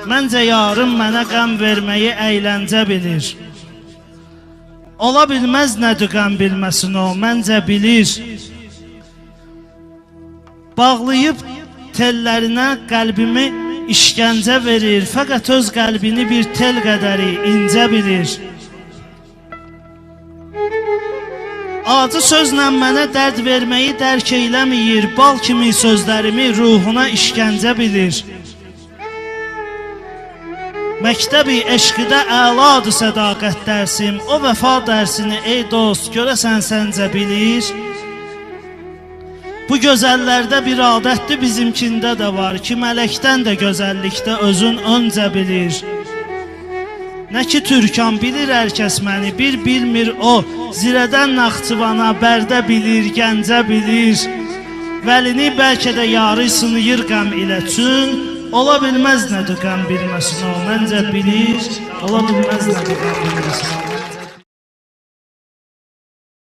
Məncə yarım mənə qəm verməyi əyləncə bilir. Ola bilməz nədir qəm bilməsin o, məncə bilir. Bağlayıb tellərinə qəlbimi işgəncə verir, fəqət öz qəlbini bir tel qədəri incə bilir. Acı sözlə mənə dərd verməyi dərk eyləməyir, bal kimi sözlərimi ruhuna işgəncə bilir. Məktəbi eşqidə əladır sədaqət dərsim, o vəfa dərsini ey dost görəsən səncə bilir. Bu gözəllərdə bir adətdir bizimkində də var ki, mələkdən də gözəllikdə özün öncə bilir. Nə ki türkan bilir hər kəs məni, bir bilmir o, zirədən Naxçıvana bərdə bilir, gəncə bilir. Vəlini bəlkə də yarı sınıyır qəm ilə çün, ola bilməz nədir qəm bilməsin o, məncə bilir, ola bilməz nədir qəm bilməsin o.